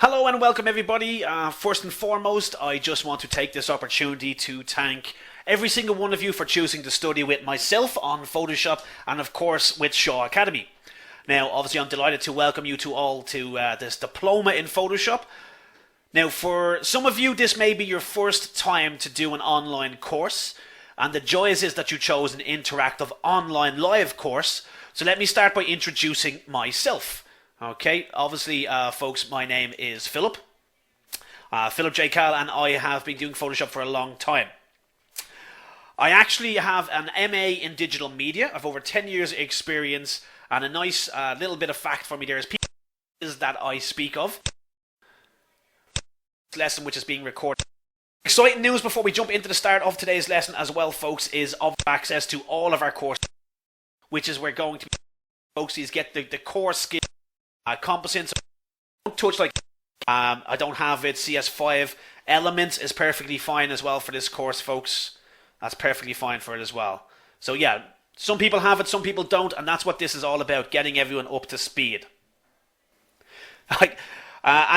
Hello and welcome everybody. First and foremost, I just want to take this opportunity to thank every single one of you for choosing to study with myself on Photoshop and of course with Shaw Academy. Now obviously I'm delighted to welcome you to all to this diploma in Photoshop. Now for some of you this may be your first time to do an online course, and the joys is that you chose an interactive online live course. So let me start by introducing myself. Okay, obviously, folks, my name is Philip. Philip J. Cal, and I have been doing Photoshop for a long time. I actually have an MA in digital media. I have over 10 years experience, and a nice little bit of fact for me there is that I speak of. This lesson which is being recorded. Exciting news before we jump into the start of today's lesson as well, folks, is of access to all of our courses, which is we're going to be, folks, is get the core skills. Composites, don't touch like I don't have it. CS5 Elements is perfectly fine as well for this course, folks. That's perfectly fine for it as well. So yeah, some people have it, some people don't, and that's what this is all about, getting everyone up to speed. And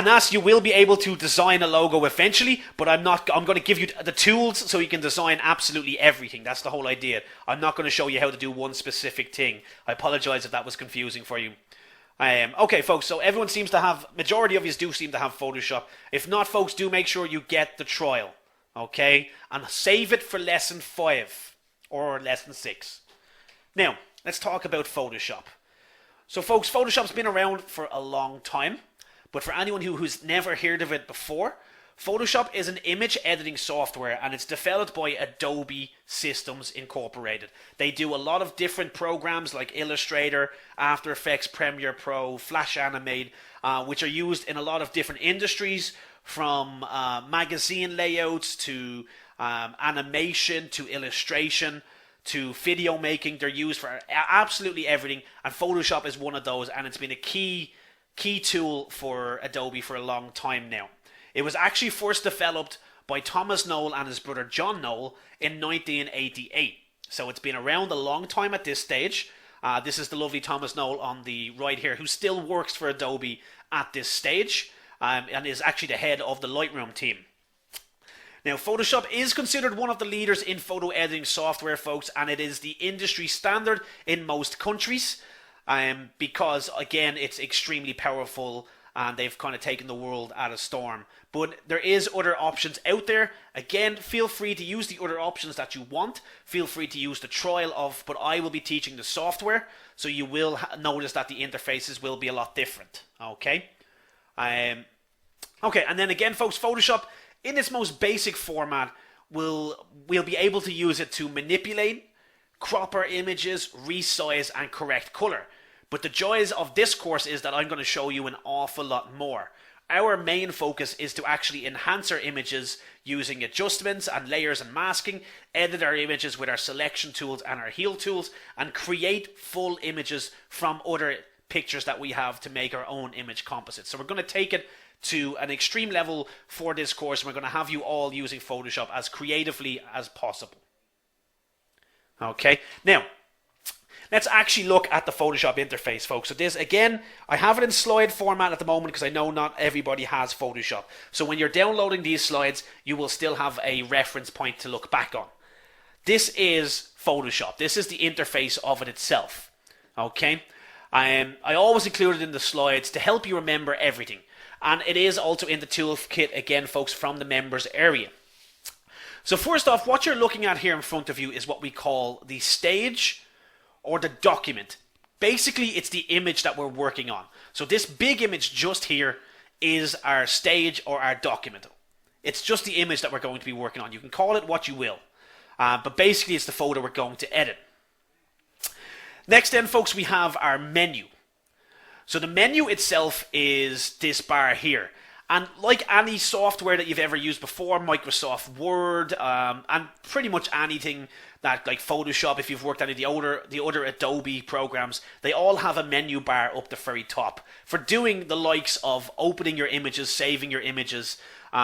as you will be able to design a logo eventually, but I'm going to give you the tools so you can design absolutely everything. That's the whole idea. I'm not going to show you how to do one specific thing. I apologize if that was confusing for you. Okay, folks, so everyone seems to have, majority of you do seem to have Photoshop. If not, folks, do make sure you get the trial, okay? And save it for lesson 5 or lesson 6. Now, let's talk about Photoshop. So, folks, Photoshop's been around for a long time, but for anyone who's never heard of it before, Photoshop is an image editing software, and it's developed by Adobe Systems Incorporated. They do a lot of different programs like Illustrator, After Effects, Premiere Pro, Flash Animate, which are used in a lot of different industries, from magazine layouts to animation to illustration to video making. They're used for absolutely everything, and Photoshop is one of those, and it's been a key tool for Adobe for a long time now. It was actually first developed by Thomas Knoll and his brother John Knoll in 1988. So it's been around a long time at this stage. This is the lovely Thomas Knoll on the right here, who still works for Adobe at this stage, and is actually the head of the Lightroom team. Now, Photoshop is considered one of the leaders in photo editing software, folks, and it is the industry standard in most countries, because, again, it's extremely powerful, and they've kind of taken the world at a storm. But there is other options out there. Again, feel free to use the other options that you want. Feel free to use the trial of, but I will be teaching the software, so you will notice that the interfaces will be a lot different. Okay? Okay, and then again, folks, Photoshop, in its most basic format, we'll be able to use it to manipulate, crop our images, resize, and correct color. But the joys of this course is that I'm going to show you an awful lot more. Our main focus is to actually enhance our images using adjustments and layers and masking, edit our images with our selection tools and our heal tools, and create full images from other pictures that we have to make our own image composites. So we're going to take it to an extreme level for this course, and we're going to have you all using Photoshop as creatively as possible. Okay, now, let's actually look at the Photoshop interface, folks. So this, again, I have it in slide format at the moment because I know not everybody has Photoshop. So when you're downloading these slides, you will still have a reference point to look back on. This is Photoshop. This is the interface of it itself. Okay? I always include it in the slides to help you remember everything. And it is also in the toolkit, again, folks, from the members area. So first off, what you're looking at here in front of you is what we call the stage, or the document. Basically, it's the image that we're working on. So this big image just here is our stage or our document. It's just the image that we're going to be working on. You can call it what you will. But basically, it's the photo we're going to edit. Next then, folks, we have our menu. So the menu itself is this bar here. And like any software that you've ever used before, Microsoft Word, and pretty much anything that, like Photoshop, if you've worked on the other Adobe programs, they all have a menu bar up the very top for doing the likes of opening your images, saving your images,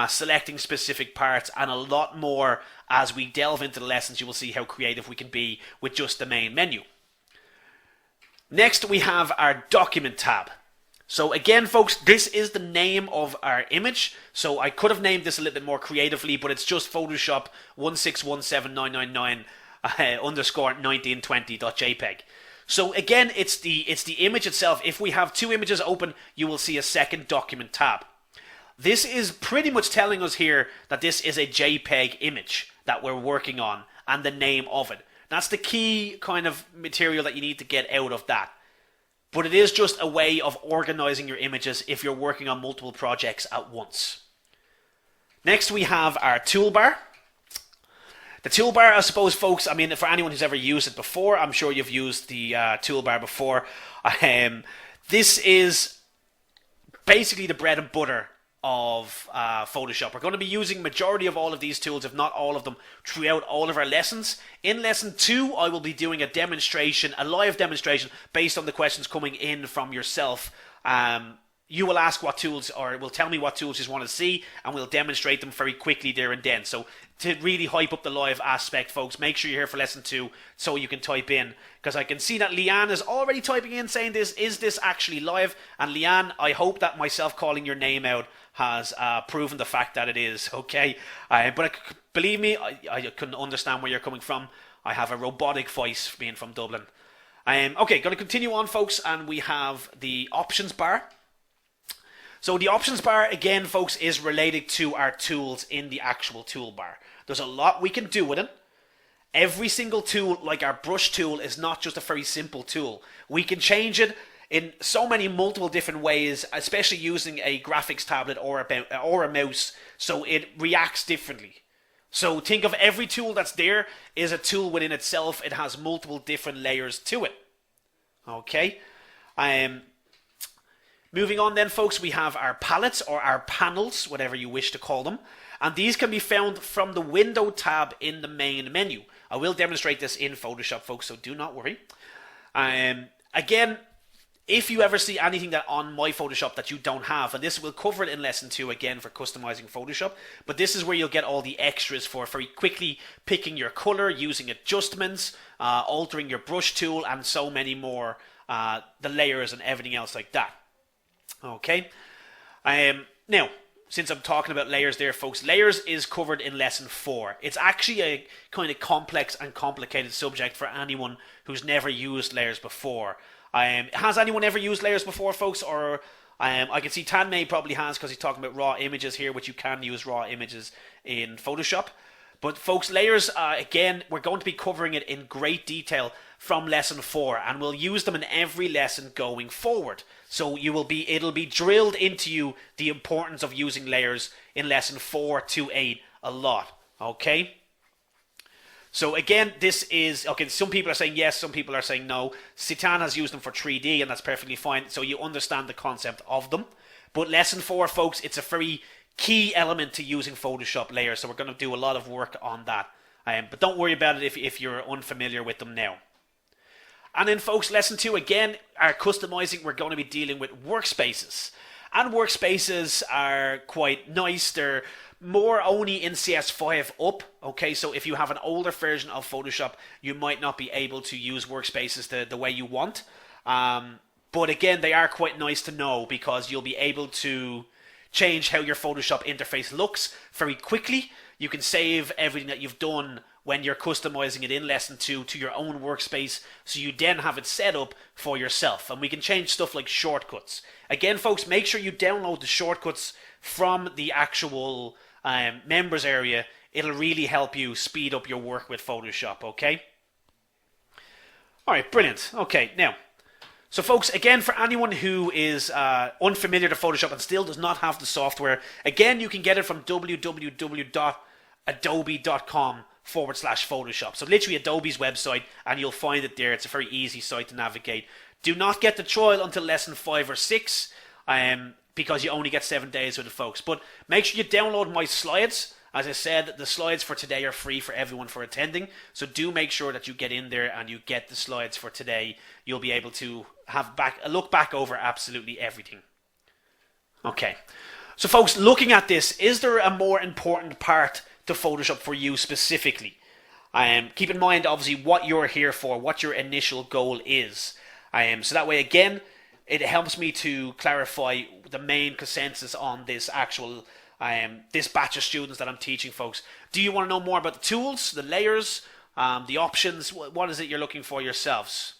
selecting specific parts, and a lot more. As we delve into the lessons, you will see how creative we can be with just the main menu. Next, we have our document tab. So again, folks, this is the name of our image. So I could have named this a little bit more creatively, but it's just Photoshop 1617999 underscore 1920.jpg. So again, it's the image itself. If we have two images open, you will see a second document tab. This is pretty much telling us here that this is a JPEG image that we're working on and the name of it. That's the key kind of material that you need to get out of that. But it is just a way of organizing your images if you're working on multiple projects at once. Next we have our toolbar. The toolbar, I suppose, folks, I mean, for anyone who's ever used it before, I'm sure you've used the toolbar before. This is basically the bread and butter of Photoshop. We're going to be using majority of all of these tools, if not all of them, throughout all of our lessons. In lesson 2, I will be doing a demonstration, a live demonstration, based on the questions coming in from yourself. You will ask what tools, or will tell me what tools you want to see, and we'll demonstrate them very quickly there and then. So to really hype up the live aspect, folks, make sure you're here for lesson 2 so you can type in, because I can see that Leanne is already typing in saying is this actually live? And Leanne, I hope that myself calling your name out has proven the fact that it is, okay? But believe me, I couldn't understand where you're coming from. I have a robotic voice being from Dublin. Okay, going to continue on, folks, and we have the options bar. So the options bar, again, folks, is related to our tools in the actual toolbar. There's a lot we can do with it. Every single tool, like our brush tool, is not just a very simple tool. We can change it in so many multiple different ways, especially using a graphics tablet or a mouse, so it reacts differently. So think of every tool that's there is a tool within itself. It has multiple different layers to it. Okay? Moving on then, folks, we have our palettes or our panels, whatever you wish to call them. And these can be found from the window tab in the main menu. I will demonstrate this in Photoshop, folks, so do not worry. Again, if you ever see anything that on my Photoshop that you don't have, and this will cover it in lesson 2 again for customizing Photoshop, but this is where you'll get all the extras for very quickly picking your color, using adjustments, altering your brush tool, and so many more, the layers and everything else like that. Okay, now, since I'm talking about layers there, folks, layers is covered in lesson 4. It's actually a kind of complex and complicated subject for anyone who's never used layers before. Has anyone ever used layers before, folks? Or I can see Tanmay probably has, because he's talking about raw images here, which you can use raw images in Photoshop. But folks, layers, again, we're going to be covering it in great detail from lesson 4, and we'll use them in every lesson going forward. So it'll be drilled into you the importance of using layers in lesson 4 to 8 a lot. Okay? So again, this is, okay, some people are saying yes, some people are saying no. Citan has used them for 3D, and that's perfectly fine, so you understand the concept of them. But lesson 4, folks, it's a very key element to using Photoshop layers, so we're going to do a lot of work on that. But don't worry about it if you're unfamiliar with them now. And then, folks, lesson 2, again, our customizing, we're going to be dealing with workspaces. And workspaces are quite nice. They're more only in CS5 up, okay? So if you have an older version of Photoshop, you might not be able to use workspaces the way you want. But again, they are quite nice to know, because you'll be able to change how your Photoshop interface looks very quickly. You can save everything that you've done when you're customizing it in lesson 2 to your own workspace, so you then have it set up for yourself. And we can change stuff like shortcuts. Again, folks, make sure you download the shortcuts from the actual members area. It'll really help you speed up your work with Photoshop, okay? Alright, brilliant. Okay, now, so folks, again, for anyone who is unfamiliar to Photoshop and still does not have the software, again, you can get it from www.adobe.com/Photoshop. So literally Adobe's website, and you'll find it there. It's a very easy site to navigate. Do not get the trial until lesson 5 or 6, because you only get 7 days with it, folks. But make sure you download my slides. As I said, the slides for today are free for everyone for attending. So do make sure that you get in there and you get the slides for today. You'll be able to have a look back over absolutely everything. Okay. So folks, looking at this, is there a more important part to Photoshop for you specifically? Keep in mind, obviously, what you're here for, what your initial goal is. So that way, again, it helps me to clarify the main consensus on this actual this batch of students that I'm teaching, folks. Do you want to know more about the tools, the layers, the options? What is it you're looking for yourselves?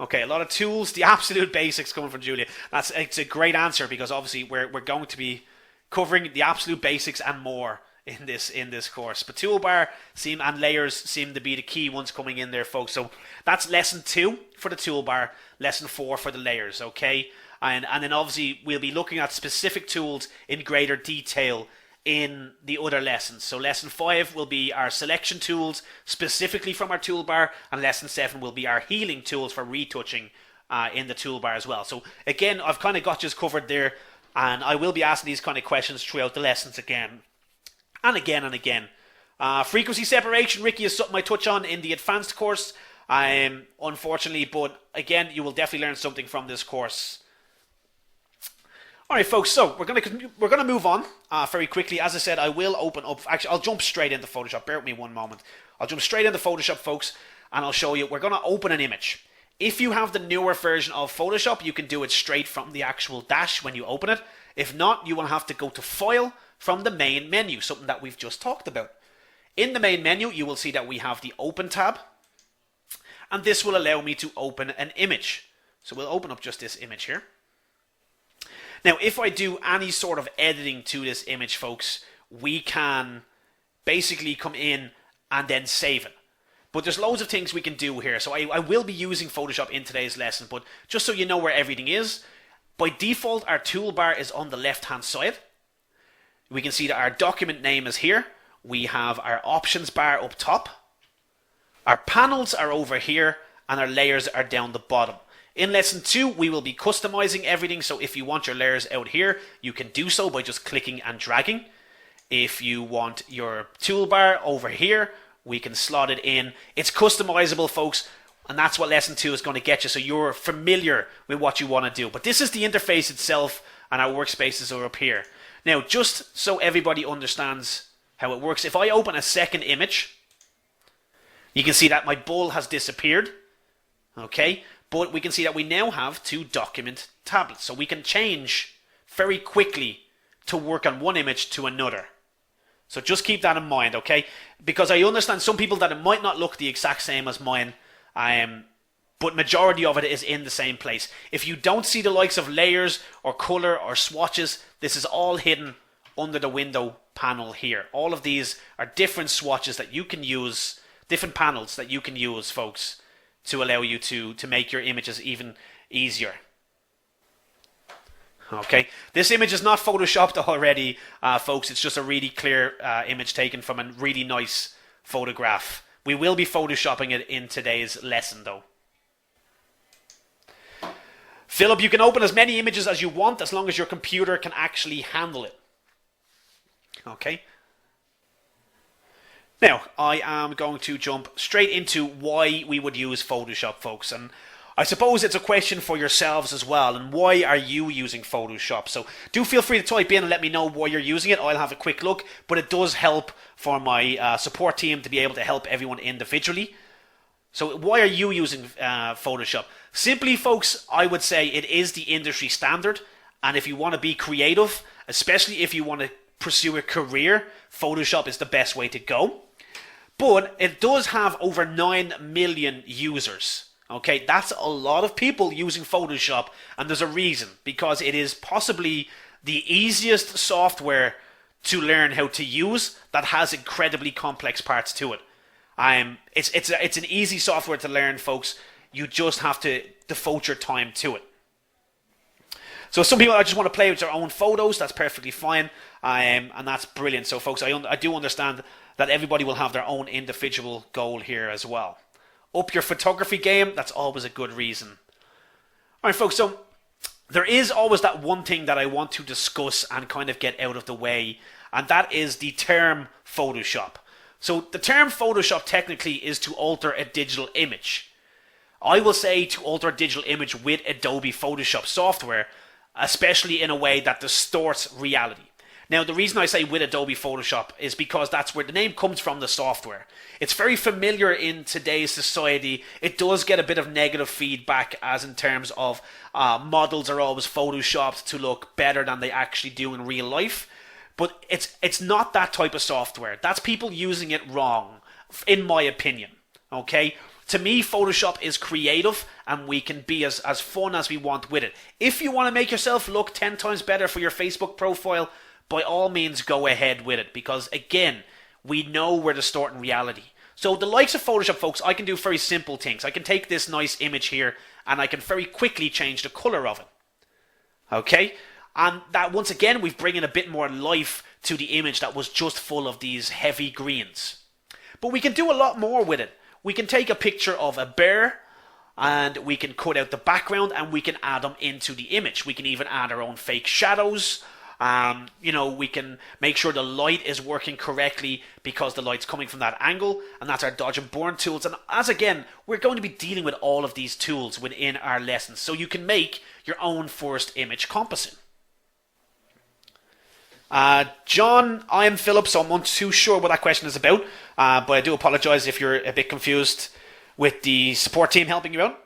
Okay, a lot of tools, the absolute basics coming from Julia. It's a great answer, because obviously we're going to be covering the absolute basics and more in this course. But toolbar and layers seem to be the key ones coming in there, folks. So that's lesson 2 for the toolbar, lesson 4 for the layers, okay? And then obviously we'll be looking at specific tools in greater detail in the other lessons. So lesson 5 will be our selection tools specifically from our toolbar, and lesson 7 will be our healing tools for retouching in the toolbar as well. So again, I've kind of got you covered there, and I will be asking these kind of questions throughout the lessons again and again and again. Frequency separation, Ricky, is something I touch on in the advanced course, unfortunately, but again, you will definitely learn something from this course. Alright, folks, so we're gonna move on very quickly. As I said, I will open up. Actually, I'll jump straight into Photoshop. Bear with me one moment. I'll jump straight into Photoshop, folks, and I'll show you. We're gonna open an image. If you have the newer version of Photoshop, you can do it straight from the actual dash when you open it. If not, you will have to go to File from the main menu, something that we've just talked about. In the main menu, you will see that we have the Open tab, and this will allow me to open an image. So we'll open up just this image here. Now, if I do any sort of editing to this image, folks, we can basically come in and then save it. But there's loads of things we can do here. So I will be using Photoshop in today's lesson, but just so you know where everything is, by default, our toolbar is on the left-hand side. We can see that our document name is here. We have our options bar up top. Our panels are over here, and our layers are down the bottom. In lesson 2, we will be customizing everything, so if you want your layers out here, you can do so by just clicking and dragging. If you want your toolbar over here, we can slot it in. It's customizable, folks, and that's what lesson 2 is going to get you, so you're familiar with what you want to do. But this is the interface itself, and our workspaces are up here. Now, just so everybody understands how it works, if I open a second image, you can see that my bull has disappeared, okay? But we can see that we now have 2 document tablets. So we can change very quickly to work on one image to another. So just keep that in mind, okay? Because I understand some people that it might not look the exact same as mine, but majority of it is in the same place. If you don't see the likes of layers or color or swatches, this is all hidden under the window panel here. All of these are different swatches that you can use, different panels that you can use, folks, to allow you to make your images even easier. Okay, this image is not photoshopped already, folks. It's just a really clear image taken from a really nice photograph. We will be photoshopping it in today's lesson, though. Philip, you can open as many images as you want as long as your computer can actually handle it. Okay. Now, I am going to jump straight into why we would use Photoshop, folks. And I suppose it's a question for yourselves as well. And why are you using Photoshop? So do feel free to type in and let me know why you're using it. I'll have a quick look. But it does help for my support team to be able to help everyone individually. So why are you using Photoshop? Simply, folks, I would say it is the industry standard. And if you want to be creative, especially if you want to pursue a career, Photoshop is the best way to go. But it does have over 9 million users. Okay, that's a lot of people using Photoshop, and there's a reason, because it is possibly the easiest software to learn how to use that has incredibly complex parts to it. It's an easy software to learn, folks. You just have to devote your time to it. So some people just want to play with their own photos. That's perfectly fine, and that's brilliant. So, folks, I do understand that everybody will have their own individual goal here as well. Up your photography game, that's always a good reason. All right, folks, so there is always that one thing that I want to discuss and kind of get out of the way, and that is the term Photoshop. So the term Photoshop technically is to alter a digital image. I will say to alter a digital image with Adobe Photoshop software, especially in a way that distorts reality. Now, the reason I say with Adobe Photoshop is because that's where the name comes from, the software. It's very familiar in today's society. It does get a bit of negative feedback, as in terms of models are always photoshopped to look better than they actually do in real life. But it's not that type of software. That's people using it wrong, in my opinion. Okay? To me, Photoshop is creative, and we can be as fun as we want with it. If you want to make yourself look 10 times better for your Facebook profile, by all means go ahead with it, because again, we know we're distorting reality. So the likes of Photoshop, folks, I can do very simple things. I can take this nice image here and I can very quickly change the color of it. Okay? And that, once again, we've bringing a bit more life to the image that was just full of these heavy greens. But we can do a lot more with it. We can take a picture of a bear and we can cut out the background and we can add them into the image. We can even add our own fake shadows. We can make sure the light is working correctly because the light's coming from that angle, and that's our dodge and burn tools. And as again, we're going to be dealing with all of these tools within our lessons, so you can make your own first image composite. John, I am Philip, so I'm not too sure what that question is about, but I do apologize if you're a bit confused with the support team helping you out.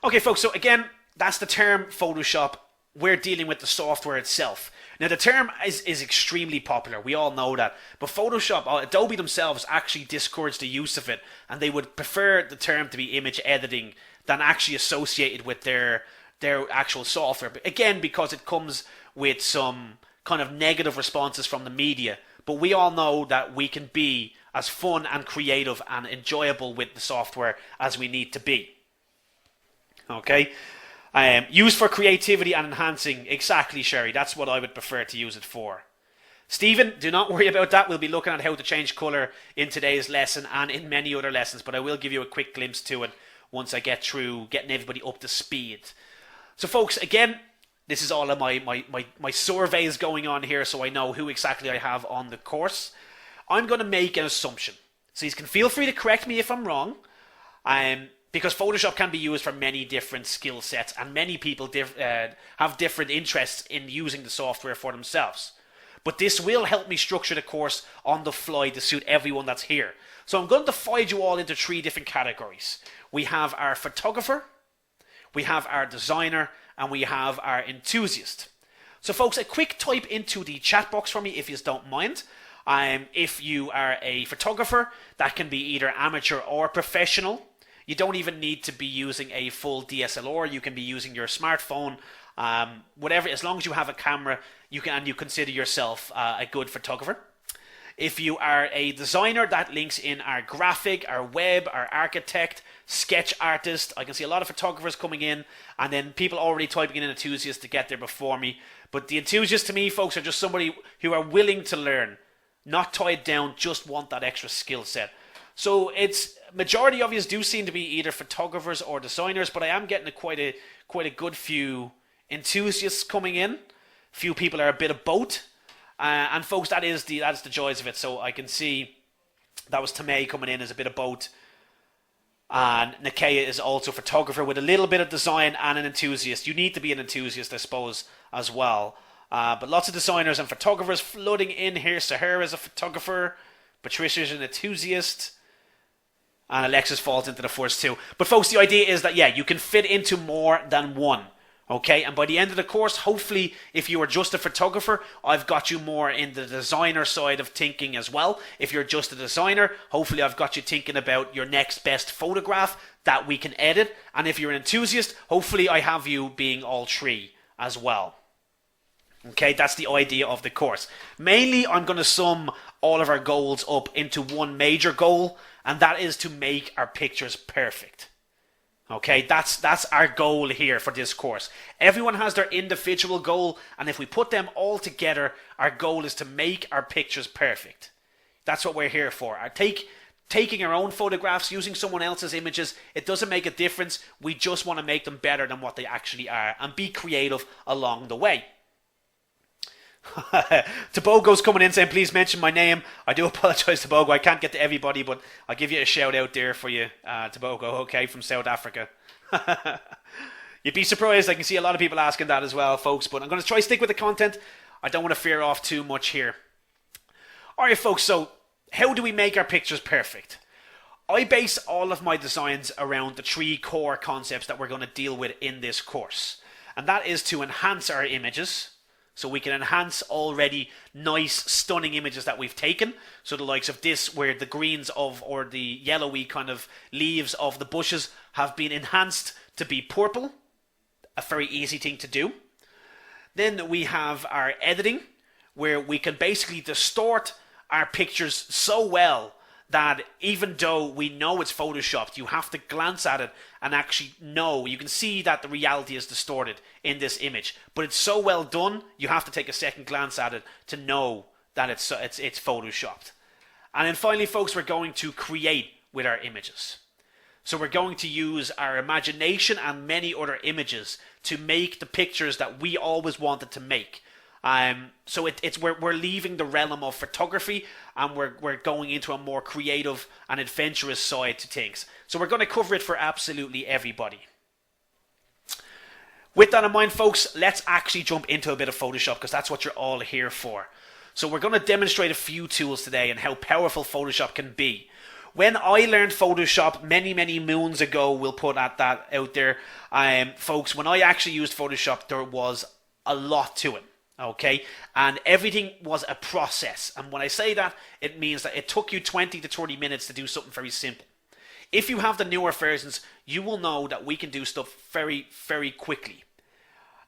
Okay, folks, so again, that's the term Photoshop. We're dealing with the software itself. Now, the term is extremely popular. We all know that. But Photoshop, Adobe themselves actually discourage the use of it, and they would prefer the term to be image editing than actually associated with their actual software. But again, because it comes with some kind of negative responses from the media. But we all know that we can be as fun and creative and enjoyable with the software as we need to be. Okay? Used for creativity and enhancing. Exactly, Sherry. That's what I would prefer to use it for. Stephen, do not worry about that. We'll be looking at how to change colour in today's lesson and in many other lessons, but I will give you a quick glimpse to it once I get through getting everybody up to speed. So, folks, again, this is all of my surveys going on here, so I know who exactly I have on the course. I'm going to make an assumption. So you can feel free to correct me if I'm wrong. Because Photoshop can be used for many different skill sets, and many people have different interests in using the software for themselves. But this will help me structure the course on the fly to suit everyone that's here. So I'm going to divide you all into 3 different categories. We have our photographer, we have our designer, and we have our enthusiast. So folks, a quick type into the chat box for me if you don't mind. If you are a photographer, that can be either amateur or professional. You don't even need to be using a full DSLR. You can be using your smartphone, whatever. As long as you have a camera, you consider yourself a good photographer. If you are a designer, that links in our graphic, our web, our architect, sketch artist. I can see a lot of photographers coming in, and then people already typing in an enthusiast to get there before me. But the enthusiasts to me, folks, are just somebody who are willing to learn, not tied down, just want that extra skill set. So it's majority of you do seem to be either photographers or designers, but I am getting quite a good few enthusiasts coming in. Few people are a bit of both, and folks, that's the joys of it. So I can see that was Tamay coming in as a bit of both, and Nakeya is also a photographer with a little bit of design and an enthusiast. You need to be an enthusiast, I suppose, as well. But lots of designers and photographers flooding in here. Sahara is a photographer, Patricia's an enthusiast, and Alexis falls into the first 2. But folks, the idea is that, yeah, you can fit into more than one. Okay, and by the end of the course, hopefully, if you are just a photographer, I've got you more in the designer side of thinking as well. If you're just a designer, hopefully I've got you thinking about your next best photograph that we can edit. And if you're an enthusiast, hopefully I have you being all 3 as well. Okay, that's the idea of the course. Mainly, I'm going to sum all of our goals up into one major goal, and that is to make our pictures perfect. Okay, that's our goal here for this course. Everyone has their individual goal, and if we put them all together, our goal is to make our pictures perfect. That's what we're here for. Taking our own photographs, using someone else's images, it doesn't make a difference. We just want to make them better than what they actually are, and be creative along the way. Tobogo's coming in saying, please mention my name. I do apologize, Tobogo. I can't get to everybody, but I'll give you a shout out there for you, Tobogo, okay, from South Africa. You'd be surprised. I can see a lot of people asking that as well, folks, but I'm going to try to stick with the content. I don't want to veer off too much here. Alright folks, so how do we make our pictures perfect? I base all of my designs around the 3 core concepts that we're going to deal with in this course. And that is to enhance our images. So we can enhance already nice, stunning images that we've taken. So the likes of this, where the greens of, or the yellowy kind of leaves of the bushes have been enhanced to be purple. A very easy thing to do. Then we have our editing, where we can basically distort our pictures so well that even though we know it's photoshopped, you have to glance at it and actually know. You can see that the reality is distorted in this image, but it's so well done, you have to take a second glance at it to know that it's photoshopped. And then finally, folks, we're going to create with our images. So we're going to use our imagination and many other images to make the pictures that we always wanted to make. So we're leaving the realm of photography and we're going into a more creative and adventurous side to things. So we're going to cover it for absolutely everybody. With that in mind, folks, let's actually jump into a bit of Photoshop, because that's what you're all here for. So we're going to demonstrate a few tools today and how powerful Photoshop can be. When I learned Photoshop many moons ago, we'll put that out there, folks, when I actually used Photoshop, there was a lot to it. Okay, and everything was a process, and when I say that, it means that it took you 20 to 30 minutes to do something very simple. If you have the newer versions, you will know that we can do stuff very quickly,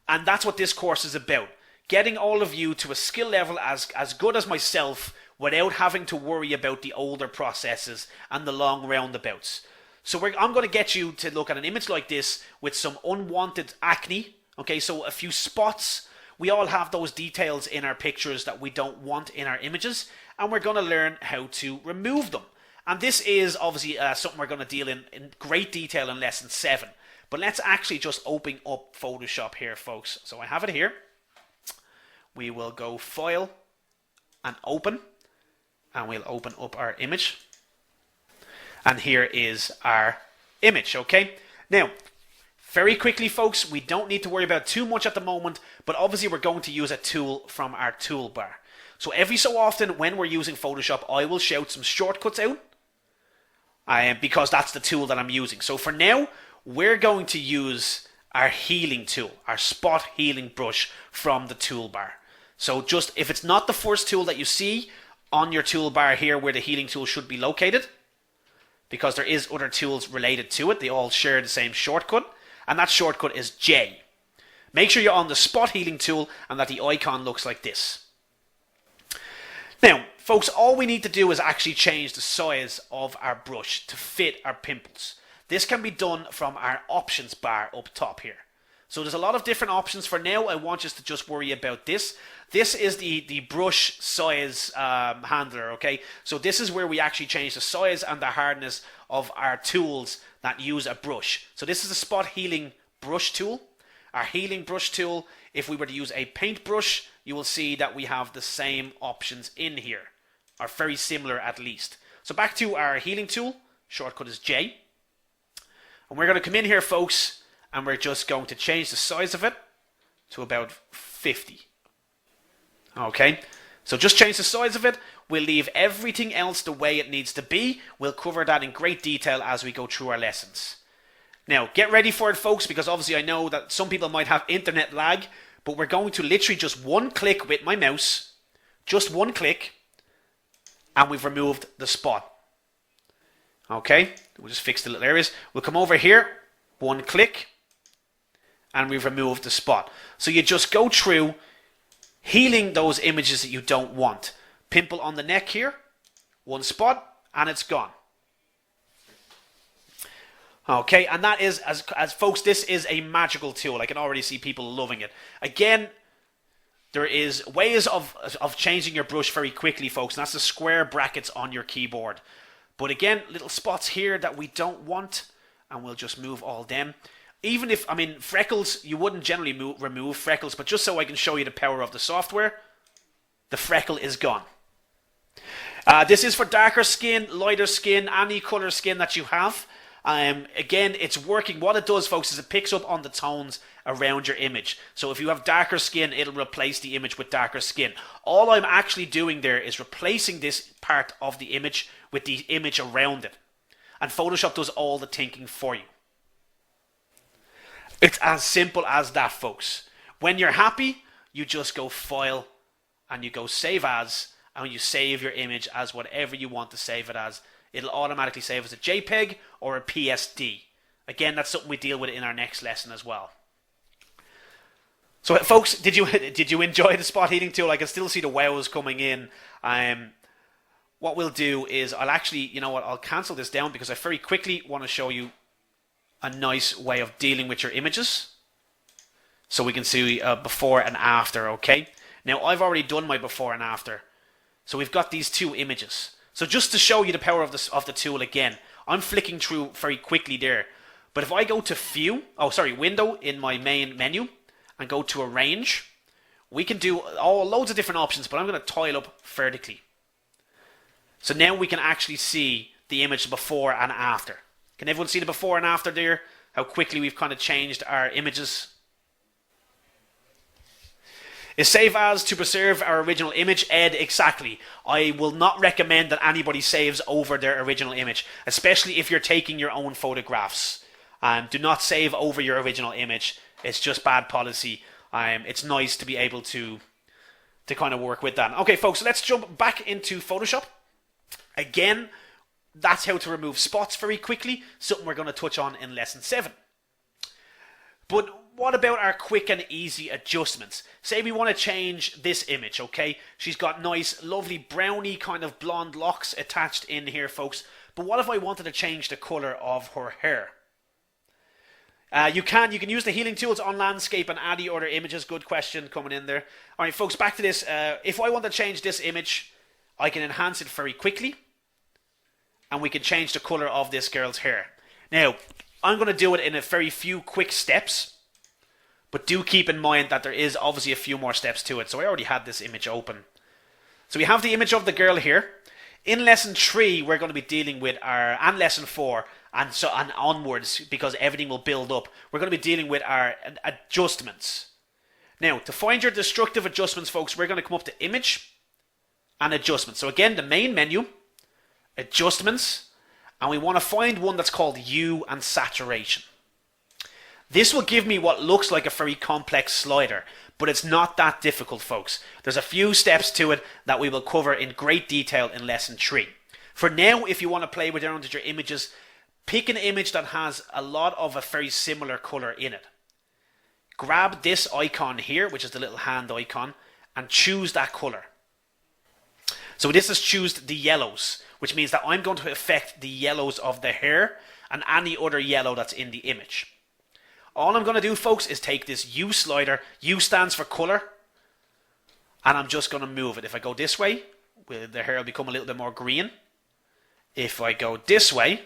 and that's what this course is about, getting all of you to a skill level as good as myself without having to worry about the older processes and the long roundabouts. So I'm going to get you to look at an image like this with some unwanted acne, okay, so a few spots. We all have those details in our pictures that we don't want in our images, and we're going to learn how to remove them. And this is obviously something we're going to deal in great detail in lesson 7. But let's actually just open up Photoshop here, folks. So I have it here. We will go File and Open, and we'll open up our image. And here is our image, okay? Now, very quickly, folks, we don't need to worry about too much at the moment, but obviously we're going to use a tool from our toolbar. So every so often when we're using Photoshop, I will shout some shortcuts out, because that's the tool that I'm using. So for now, we're going to use our healing tool, our spot healing brush from the toolbar. So just, if it's not the first tool that you see on your toolbar here where the healing tool should be located, because there is other tools related to it, they all share the same shortcut. And that shortcut is J. Make sure you're on the spot healing tool and that the icon looks like this. Now, folks, all we need to do is actually change the size of our brush to fit our pimples. This can be done from our options bar up top here. So there's a lot of different options. For now, I want us to just worry about this. This is the brush size handler, okay? So this is where we actually change the size and the hardness of our tools that use a brush. So this is the spot healing brush tool. Our healing brush tool, if we were to use a paintbrush, you will see that we have the same options in here, or very similar at least. So back to our healing tool, shortcut is J. And we're going to come in here, folks, and we're just going to change the size of it to about 50. Okay, so just change the size of it. We'll leave everything else the way it needs to be. We'll cover that in great detail as we go through our lessons. Now, get ready for it, folks, because obviously I know that some people might have internet lag, but we're going to literally just one click with my mouse, just one click, and we've removed the spot. Okay, we'll just fix the little areas. We'll come over here, one click, and we've removed the spot. So you just go through healing those images that you don't want. Pimple on the neck here, one spot, and it's gone. Okay, and that is, as folks, this is a magical tool. I can already see people loving it. Again, there is ways of changing your brush very quickly, folks, and that's the square brackets on your keyboard. But again, little spots here that we don't want, and we'll just move all them. Even if, I mean, freckles, you wouldn't generally remove freckles, but just so I can show you the power of the software, the freckle is gone. This is for darker skin, lighter skin, any color skin that you have. Again, it's working. What it does, folks, is it picks up on the tones around your image. So if you have darker skin, it'll replace the image with darker skin. All I'm actually doing there is replacing this part of the image with the image around it. And Photoshop does all the thinking for you. It's as simple as that, folks. When you're happy, you just go File and you go Save As, and you save your image as whatever you want to save it as. It'll automatically save as a JPEG or a PSD. Again, that's something we deal with in our next lesson as well. So, folks, did you enjoy the spot heating tool? I can still see the wows coming in. What we'll do is I'll actually, you know what, I'll cancel this down because I very quickly want to show you a nice way of dealing with your images. So we can see before and after, okay? Now, I've already done my before and after. So we've got these two images. So just to show you the power of the tool again, I'm flicking through very quickly there. But if I go to Window in my main menu and go to Arrange, we can do loads of different options, but I'm going to tile up vertically. So now we can actually see the image before and after. Can everyone see the before and after there? How quickly we've kind of changed our images. Is Save As to preserve our original image? Ed, exactly. I will not recommend that anybody saves over their original image, especially if you're taking your own photographs. Do not save over your original image. It's just bad policy. It's nice to be able to kind of work with that. Okay, folks, so let's jump back into Photoshop. Again, that's how to remove spots very quickly, something we're going to touch on in lesson 7. But what about our quick and easy adjustments? Say we want to change this image, okay? She's got nice, lovely, browny kind of blonde locks attached in here, folks. But what if I wanted to change the color of her hair? You can use the healing tools on landscape and any other images. Good question coming in there. All right, folks, back to this. If I want to change this image, I can enhance it very quickly. And we can change the color of this girl's hair. Now, I'm going to do it in a very few quick steps. But do keep in mind that there is obviously a few more steps to it. So I already had this image open. So we have the image of the girl here. In lesson 3, we're going to be dealing with and lesson 4, and onwards, because everything will build up. We're going to be dealing with our adjustments. Now, to find your destructive adjustments, folks, we're going to come up to Image and Adjustments. So again, the main menu, Adjustments, and we want to find one that's called Hue and Saturation. This will give me what looks like a very complex slider, but it's not that difficult, folks. There's a few steps to it that we will cover in great detail in lesson 3. For now, if you want to play with your images, pick an image that has a lot of a very similar color in it. Grab this icon here, which is the little hand icon, and choose that color. So this is choose the yellows, which means that I'm going to affect the yellows of the hair and any other yellow that's in the image. All I'm going to do, folks, is take this Hue slider. Hue stands for color. And I'm just going to move it. If I go this way, the hair will become a little bit more green. If I go this way,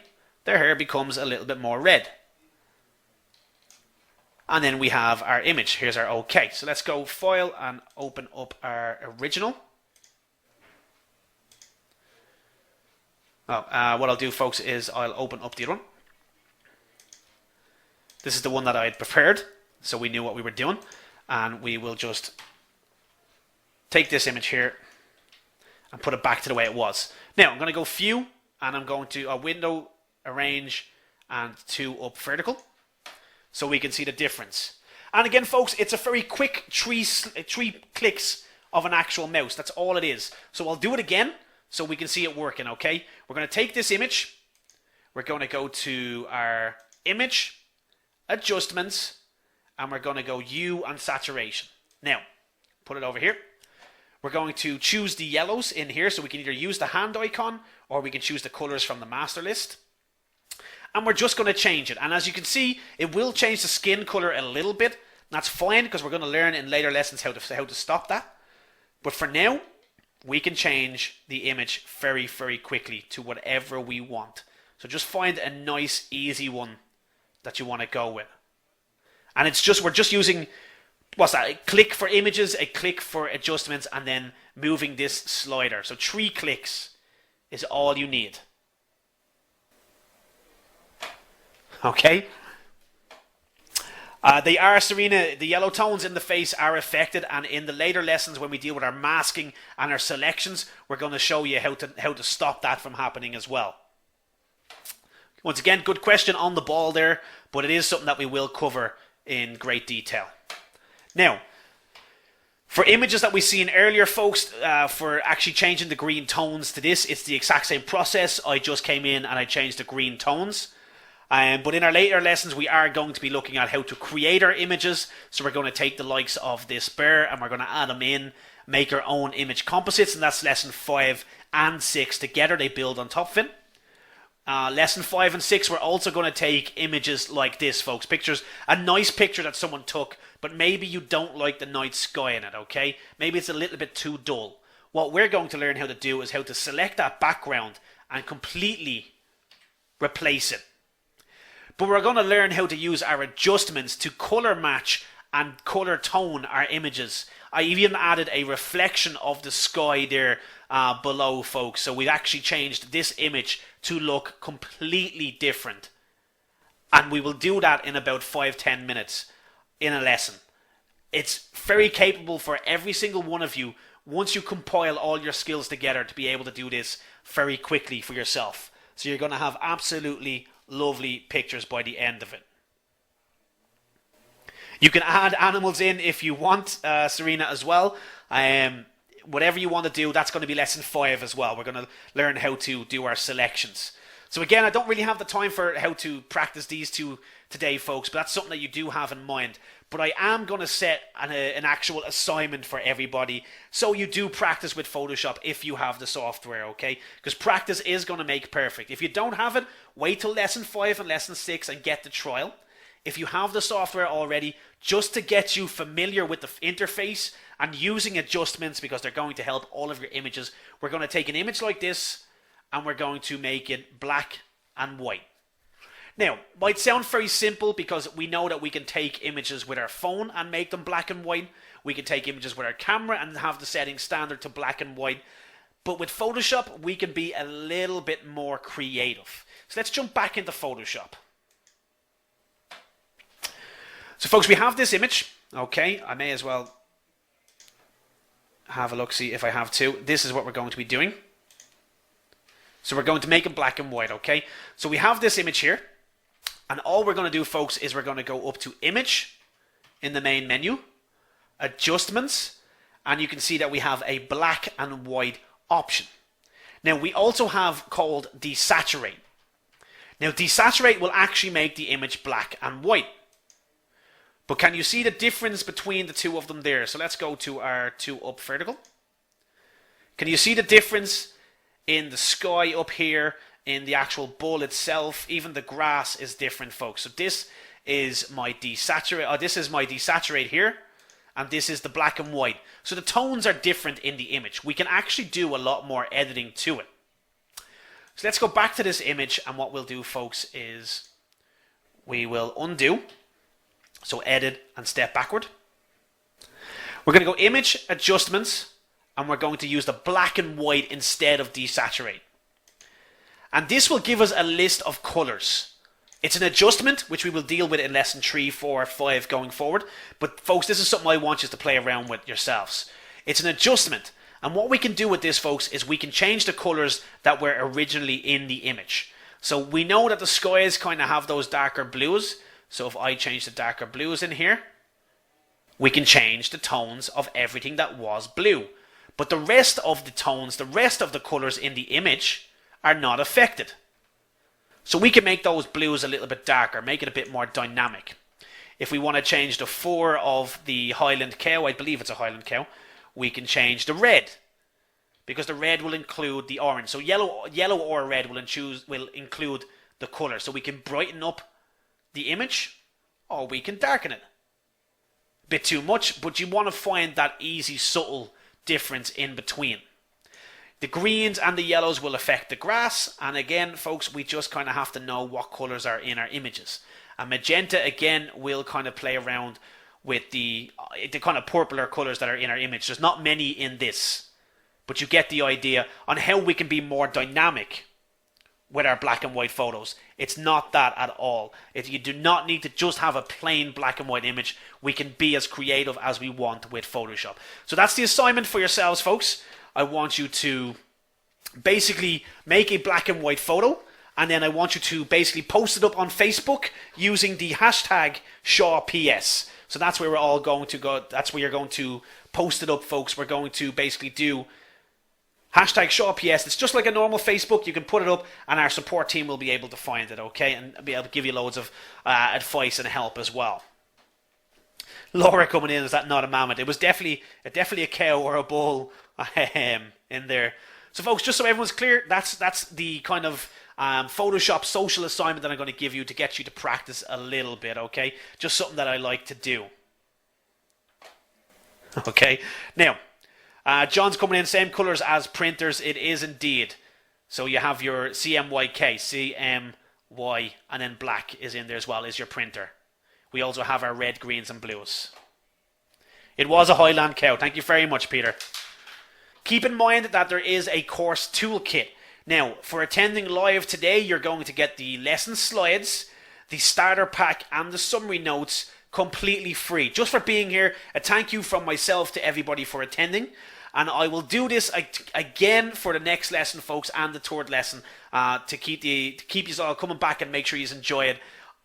their hair becomes a little bit more red. And then we have our image. Here's our OK. So let's go File and open up our original. What I'll do, folks, is I'll open up the other one. This is the one that I had prepared, so we knew what we were doing. And we will just take this image here and put it back to the way it was. Now, I'm going to go View, and I'm going to Window, Arrange, and 2 up vertical, so we can see the difference. And again, folks, it's a very quick 3 clicks of an actual mouse. That's all it is. So I'll do it again, so we can see it working, okay? We're going to take this image. We're going to go to our Image, Adjustments, and we're going to go Hue and Saturation. Now, put it over here. We're going to choose the yellows in here, so we can either use the hand icon or we can choose the colors from the master list. And we're just going to change it. And as you can see, it will change the skin color a little bit. That's fine, because we're going to learn in later lessons how to stop that. But for now, we can change the image very, very quickly to whatever we want. So just find a nice, easy one that you want to go with. And we're just using, what's that, a click for images, a click for adjustments, and then moving this slider. So 3 clicks is all you need. Okay? They are, Serena, the yellow tones in the face are affected, and in the later lessons when we deal with our masking and our selections, we're going to show you how to stop that from happening as well. Once again, good question on the ball there, but it is something that we will cover in great detail. Now, for images that we've seen earlier, folks, for actually changing the green tones to this, it's the exact same process. I just came in and I changed the green tones. But in our later lessons, we are going to be looking at how to create our images. So we're going to take the likes of this bear and we're going to add them in, make our own image composites, and that's lesson 5 and 6 together. They build on top of it. Lesson 5 and 6, we're also going to take images like this, folks. Pictures, a nice picture that someone took, but maybe you don't like the night sky in it, okay? Maybe it's a little bit too dull. What we're going to learn how to do is how to select that background and completely replace it. But we're going to learn how to use our adjustments to color match and color tone our images. I even added a reflection of the sky there below, folks. So we've actually changed this image to look completely different. And we will do that in about 5-10 minutes in a lesson. It's very capable for every single one of you, once you compile all your skills together, to be able to do this very quickly for yourself. So you're going to have absolutely lovely pictures by the end of it. You can add animals in if you want, Serena, as well. Whatever you want to do, that's going to be lesson 5 as well. We're going to learn how to do our selections. So again, I don't really have the time for how to practice these two today, folks, but that's something that you do have in mind. But I am going to set an actual assignment for everybody, so you do practice with Photoshop if you have the software, okay? Because practice is going to make perfect. If you don't have it, wait till lesson 5 and lesson 6 and get the trial. If you have the software already, just to get you familiar with the interface and using adjustments, because they're going to help all of your images, we're going to take an image like this and we're going to make it black and white. Now, might sound very simple because we know that we can take images with our phone and make them black and white. We can take images with our camera and have the settings standard to black and white. But with Photoshop, we can be a little bit more creative. So let's jump back into Photoshop. So folks, we have this image. Okay, I may as well have a look, see if I have to. This is what we're going to be doing. So we're going to make it black and white, okay? So we have this image here. And all we're going to do, folks, is we're going to go up to Image in the main menu, Adjustments, and you can see that we have a black and white option. Now, we also have called Desaturate. Now, Desaturate will actually make the image black and white. But can you see the difference between the two of them there? So let's go to our 2 up vertical. Can you see the difference in the sky up here? In the actual bull itself, even the grass is different, folks. So this is my desaturate, here, and this is the black and white. So the tones are different in the image. We can actually do a lot more editing to it. So let's go back to this image, and what we'll do, folks, is we will undo. So edit and step backward. We're going to go Image, Adjustments, and we're going to use the black and white instead of desaturate. And this will give us a list of colors. It's an adjustment, which we will deal with in lesson 3, 4, 5 going forward. But folks, this is something I want you to play around with yourselves. It's an adjustment. And what we can do with this, folks, is we can change the colors that were originally in the image. So we know that the skies kind of have those darker blues. So if I change the darker blues in here, we can change the tones of everything that was blue. But the rest of the tones, the rest of the colors in the image are not affected. So we can make those blues a little bit darker, make it a bit more dynamic. If we want to change the 4 of the Highland cow, I believe it's a Highland cow, we can change the red, because the red will include the orange. So yellow or red will include the color. So we can brighten up the image, or we can darken it. A bit too much, but you want to find that easy, subtle difference in between. The greens and the yellows will affect the grass, and again, folks, we just kind of have to know what colors are in our images. And magenta, again, will kind of play around with the kind of purpler colors that are in our image. There's not many in this, but you get the idea on how we can be more dynamic with our black and white photos. It's not that at all. You do not need to just have a plain black and white image. We can be as creative as we want with Photoshop. So that's the assignment for yourselves, folks. I want you to basically make a black and white photo, and then I want you to basically post it up on Facebook using the hashtag ShawPS. So that's where we're all going to go. That's where you're going to post it up, folks. We're going to basically do hashtag ShawPS. It's just like a normal Facebook. You can put it up and our support team will be able to find it, okay? And be able to give you loads of advice and help as well. Laura coming in, is that not a mammoth? It was definitely a cow or a bull in there. So folks, just so everyone's clear, that's the kind of Photoshop social assignment that I'm going to give you to get you to practice a little bit, okay? Just something that I like to do. Okay, now, John's coming in, same colours as printers. It is indeed. So you have your CMYK, CMY, and then black is in there as well, is your printer. We also have our red, greens, and blues. It was a Highland cow. Thank you very much, Peter. Keep in mind that there is a course toolkit. Now, for attending live today, you're going to get the lesson slides, the starter pack, and the summary notes completely free. Just for being here, a thank you from myself to everybody for attending. And I will do this again for the next lesson, folks, and the third lesson to keep you all coming back and make sure you enjoy it.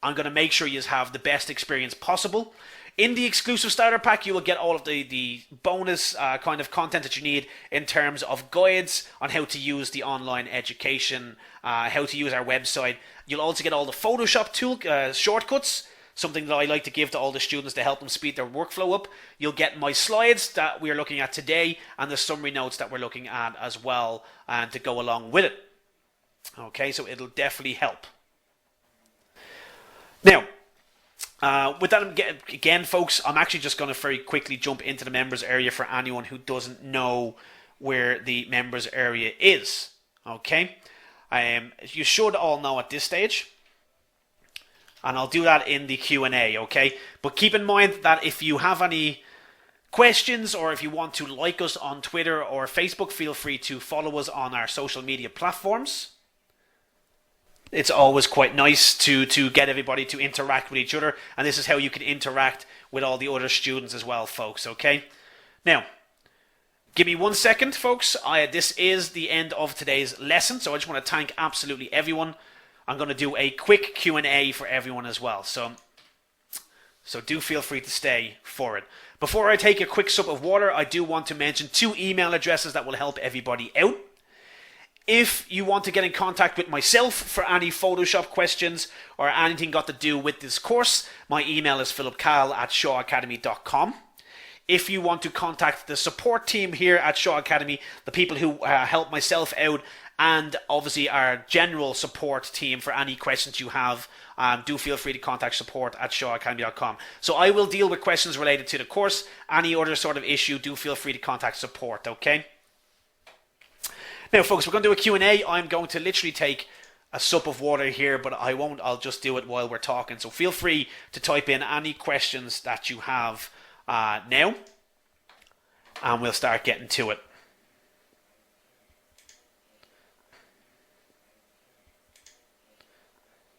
I'm going to make sure you have the best experience possible. In the exclusive starter pack, you will get all of the bonus kind of content that you need in terms of guides on how to use the online education, how to use our website. You'll also get all the Photoshop tool shortcuts, something that I like to give to all the students to help them speed their workflow up. You'll get my slides that we're looking at today and the summary notes that we're looking at as well, and to go along with it. Okay, so it'll definitely help. Now, with that, again, folks, I'm actually just going to very quickly jump into the members area for anyone who doesn't know where the members area is. Okay, you should all know at this stage, and I'll do that in the Q&A. Okay, but keep in mind that if you have any questions or if you want to like us on Twitter or Facebook, feel free to follow us on our social media platforms. It's always quite nice to get everybody to interact with each other, and this is how you can interact with all the other students as well, folks, okay? Now, give me 1 second, folks. This is the end of today's lesson, so I just want to thank absolutely everyone. I'm going to do a quick Q&A for everyone as well, so do feel free to stay for it. Before I take a quick sip of water, I do want to mention 2 email addresses that will help everybody out. If you want to get in contact with myself for any Photoshop questions or anything got to do with this course, my email is philipcal@shawacademy.com. If you want to contact the support team here at Shaw Academy, the people who help myself out, and obviously our general support team for any questions you have, do feel free to contact support@shawacademy.com. So I will deal with questions related to the course. Any other sort of issue, do feel free to contact support, okay? Now, folks, we're going to do a Q&A. I'm going to literally take a sup of water here, but I won't. I'll just do it while we're talking. So feel free to type in any questions that you have now, and we'll start getting to it.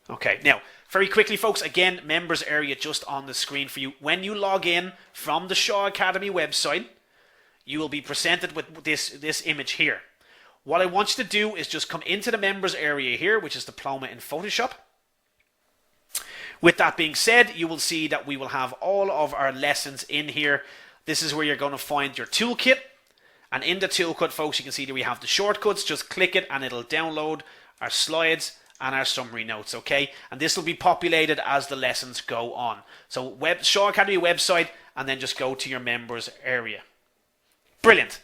Okay, now, very quickly, folks, again, members area just on the screen for you. When you log in from the Shaw Academy website, you will be presented with this image here. What I want you to do is just come into the members area here, which is Diploma in Photoshop. With that being said, you will see that we will have all of our lessons in here. This is where you're going to find your toolkit. And in the toolkit, folks, you can see that we have the shortcuts. Just click it and it'll download our slides and our summary notes, okay? And this will be populated as the lessons go on. So Shaw Academy website, and then just go to your members area. Brilliant.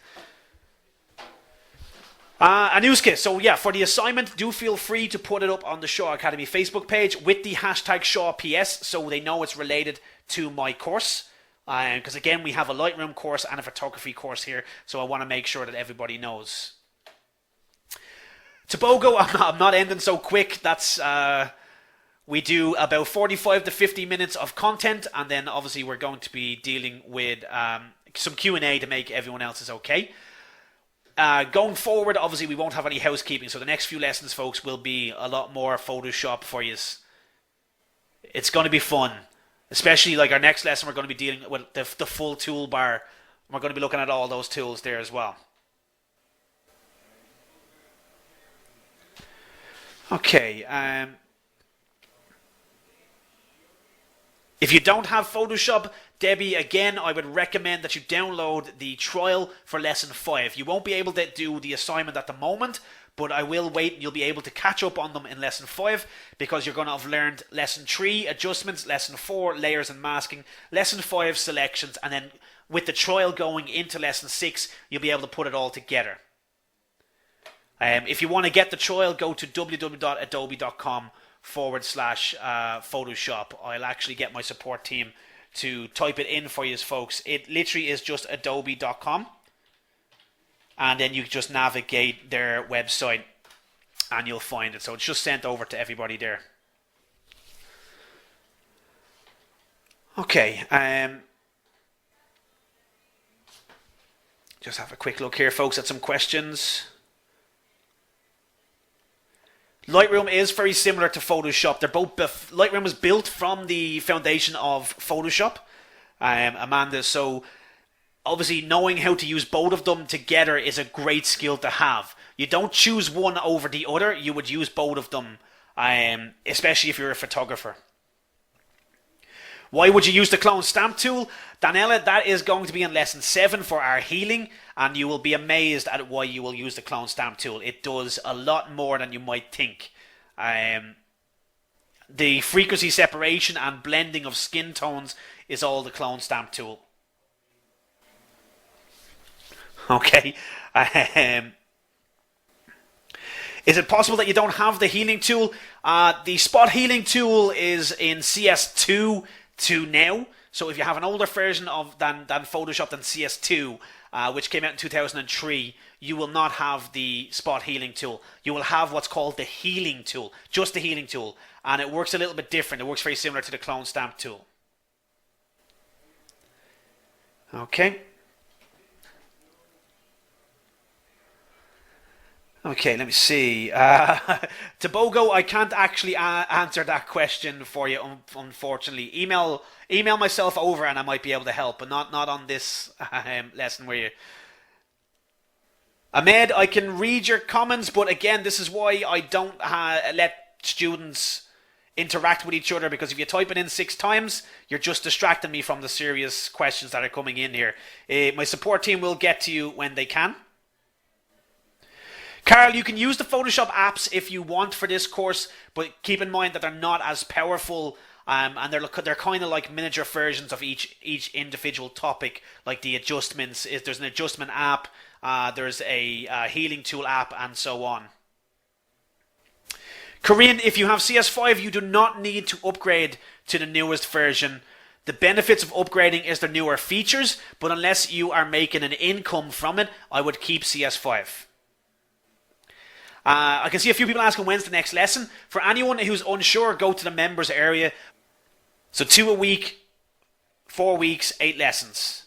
Anuska, so yeah, for the assignment, do feel free to put it up on the Shaw Academy Facebook page with the hashtag ShawPS so they know it's related to my course. Because again, we have a Lightroom course and a photography course here, so I want to make sure that everybody knows. Tobogo, I'm not ending so quick. That's we do about 45 to 50 minutes of content, and then obviously we're going to be dealing with some Q&A to make everyone else's okay. Going forward, obviously, we won't have any housekeeping, so the next few lessons, folks, will be a lot more Photoshop for you. It's going to be fun. Especially, like, our next lesson, we're going to be dealing with the full toolbar. We're going to be looking at all those tools there as well. Okay. If you don't have Photoshop, Debbie, again, I would recommend that you download the trial for Lesson 5. You won't be able to do the assignment at the moment, but I will wait and you'll be able to catch up on them in Lesson 5 because you're going to have learned Lesson 3, adjustments, Lesson 4, layers and masking, Lesson 5, selections, and then with the trial going into Lesson 6, you'll be able to put it all together. If you want to get the trial, go to www.adobe.com/Photoshop. I'll actually get my support team to type it in for you folks. It literally is just adobe.com, and then you just navigate their website and you'll find it. So it's just sent over to everybody there. Okay, just have a quick look here, folks, at some questions. Lightroom is very similar to Photoshop. They're both Lightroom was built from the foundation of Photoshop, Amanda. So obviously knowing how to use both of them together is a great skill to have. You don't choose one over the other. You would use both of them, especially if you're a photographer. Why would you use the clone stamp tool? Daniela, that is going to be in lesson 7 for our healing, and you will be amazed at why you will use the clone stamp tool. It does a lot more than you might think. The frequency separation and blending of skin tones is all the clone stamp tool. Okay. Is it possible that you don't have the healing tool? The spot healing tool is in CS2 to now. So if you have an older version of than Photoshop than CS2, which came out in 2003, you will not have the spot healing tool. You will have what's called the healing tool, just the healing tool. And it works a little bit different. It works very similar to the clone stamp tool. Okay. Okay, let me see. Tobogo, I can't actually answer that question for you, unfortunately. Email myself over and I might be able to help, but not on this lesson where you... Ahmed, I can read your comments, but again, this is why I don't let students interact with each other, because if you type it in 6 times, you're just distracting me from the serious questions that are coming in here. My support team will get to you when they can. Carl, you can use the Photoshop apps if you want for this course, but keep in mind that they're not as powerful, and they're kind of like miniature versions of each individual topic, like the adjustments. There's an adjustment app, there's a healing tool app, and so on. Korean, if you have CS5, you do not need to upgrade to the newest version. The benefits of upgrading is the newer features, but unless you are making an income from it, I would keep CS5. I can see a few people asking when's the next lesson. For anyone who's unsure, go to the members area. So 2 a week, 4 weeks, 8 lessons.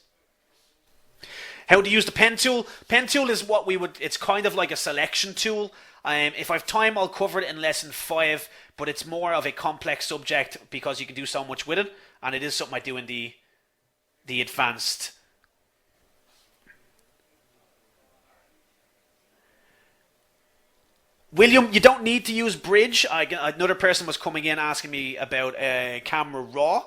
How to use the pen tool? Pen tool is what it's kind of like a selection tool. If I have time, I'll cover it in lesson 5, but it's more of a complex subject because you can do so much with it, and it is something I do in the advanced. William, you don't need to use Bridge. Another person was coming in asking me about Camera Raw.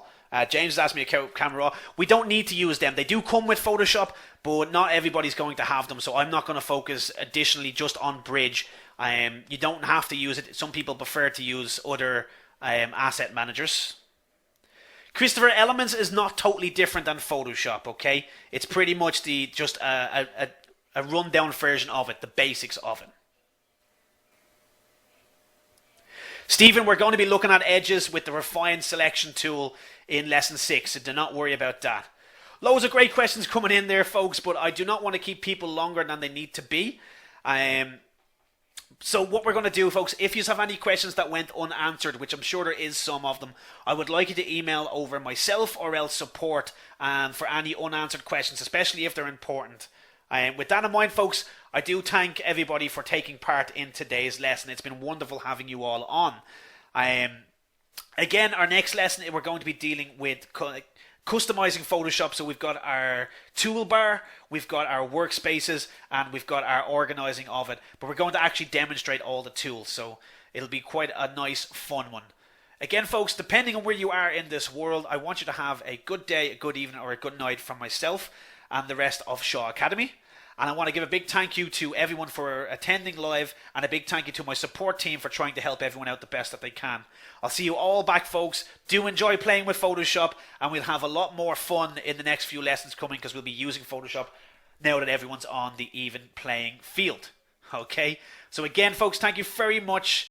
James asked me about Camera Raw. We don't need to use them. They do come with Photoshop, but not everybody's going to have them, so I'm not going to focus additionally just on Bridge. You don't have to use it. Some people prefer to use other asset managers. Christopher, Elements is not totally different than Photoshop, okay? It's pretty much just a rundown version of it, the basics of it. Stephen, we're going to be looking at edges with the refined selection tool in lesson 6, so do not worry about that. Loads of great questions coming in there, folks, but I do not want to keep people longer than they need to be. So what we're going to do, folks, if you have any questions that went unanswered, which I'm sure there is some of them, I would like you to email over myself or else support for any unanswered questions, especially if they're important. And with that in mind, folks, I do thank everybody for taking part in today's lesson. It's been wonderful having you all on. Again, our next lesson, we're going to be dealing with customizing Photoshop. So we've got our toolbar, we've got our workspaces, and we've got our organizing of it. But we're going to actually demonstrate all the tools, so it'll be quite a nice, fun one. Again, folks, depending on where you are in this world, I want you to have a good day, a good evening, or a good night from myself and the rest of Shaw Academy. And I want to give a big thank you to everyone for attending live, and a big thank you to my support team for trying to help everyone out the best that they can. I'll see you all back, folks. Do enjoy playing with Photoshop, and we'll have a lot more fun in the next few lessons coming, because we'll be using Photoshop now that everyone's on the even playing field. Okay? So again, folks, thank you very much.